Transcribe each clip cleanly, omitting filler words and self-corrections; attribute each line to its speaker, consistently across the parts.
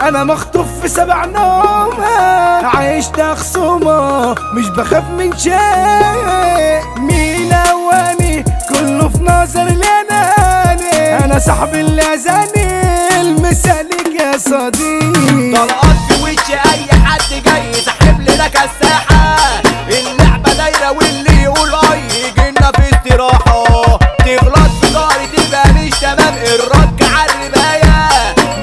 Speaker 1: انا مخطوف في 7 نومة، عايشت خصومة مش بخاف من شيء. مين اواني كله في نظر لناني، انا صاحب اللي اذاني المثالك يا صديق.
Speaker 2: طلقات في وش اي حد جاي سحب لنا كالساحة، اللعبة دايرة واللي يقول اي يجينا في استراحة. تغلط في ضهري تبقى مش تمام، الرك عالرماية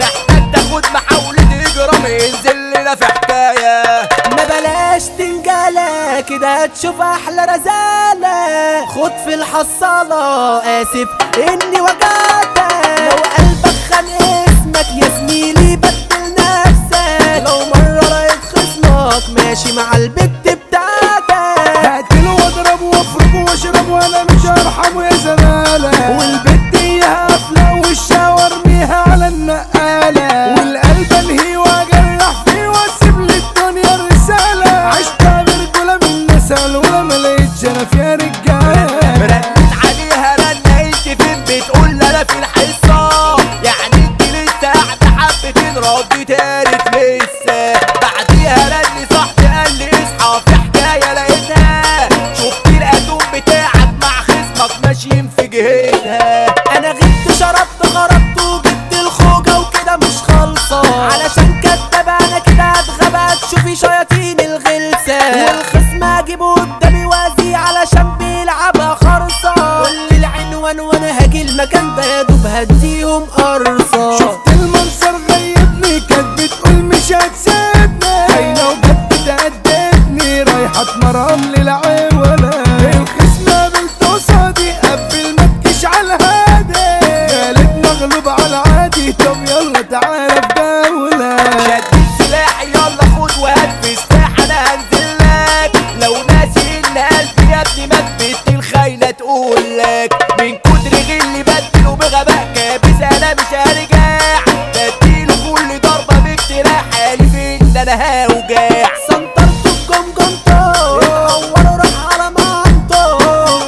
Speaker 2: محتاج تاخد محاولة اجرام ينزل لنا في حكاية.
Speaker 3: ما بلاش تنجالة كده هتشوف احلى رزالة، خد في الحصالة اسف اني وجعتك. لو قلبك خان اسمك يا زميلي بدل نفسك، لو مرة رأيت خصمك ماشي مع البت بتاعتك.
Speaker 1: هقتله واضرب وافرج واشرب وانا مش هرحمه يا زمالة. والبت هي قافلة وشها وارميها على النقالة، والقلب انهي واجرح فيه واسيب للدنيا الرسالة. عشتها برجولة من نسال ولما لقيتش انا فيها رجالة.
Speaker 2: رنت عليها رنة انت فين بتقول انا في الحصة، يعني انت لسه قاعدة حبتين ردي تالت لسه. بعديها رن صاحبي قال لي اصحى في حكاية لقيتها، شفت القدوم بتاعك مع خصمك ماشيين في جهتها.
Speaker 3: انا غبت شربت غربت وجبت الخوجة وكده مش خالصة، علشان كدابة انا كده هتغابى تشوفي شياطين الغلسة. والخصم اجيبه قدامي وازي علشان بيلعبها خرصة، قولي العنوان وانا هاجي المكان ده يا دوب هديهم قرصة.
Speaker 1: شفت المنظر غيبني كانت بتقول مش هتسيبني، هايلة وجت تهددني رايحة اتمرن للعوالة. الخصم قابلت قصادي قبل ما تجيش على الهادي، قالت مغلوب على العادي طب يلا تعالى في دولة.
Speaker 2: شديت سلاحي يلا خد وهات في سلاح انا هنزلك، لو ناسي ان قلبي يا ابني مات بنت الخاينة تقولك. من كتر غلي بدله بغباء كابس انا مش هرجع، بديله كل ضربة باجتراح حالف ان انا هوجع.
Speaker 3: سنطرته بجمجمته اتعور راح على مامته،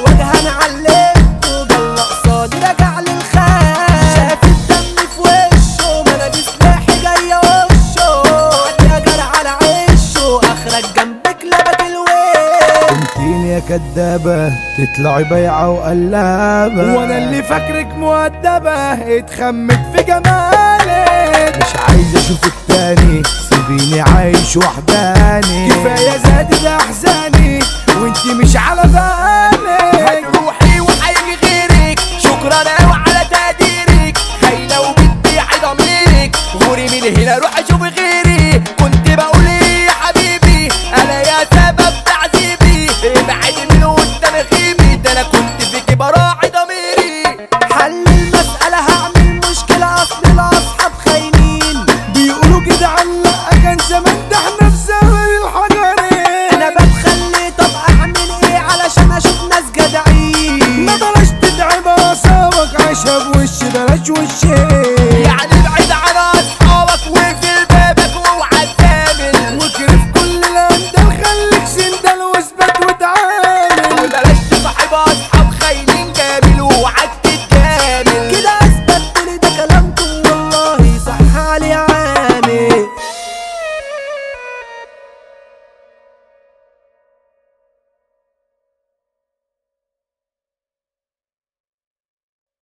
Speaker 3: وجهنا علمته جل قصادي رجع للخان. شاف الدم في وشه ما انا بسلاحي جايه وشه، عدي اجر على عشه اخرج جنبك لبك الويل.
Speaker 1: انتين يا كدابة تطلعي بايعة وقلابة، وانا اللي فاكرك مؤدبة اتخمت في جمالك. مش عايز اشوفك تاني سيبيني عايش وحداني، كفاية زادت احزاني وانتي مش على بالك.
Speaker 2: هتروحي وهيجي غيرك شكرا اوي على تقديرك، خاينة وبتبيعي ضميرك غوري من هنا روح اشوف غيرك.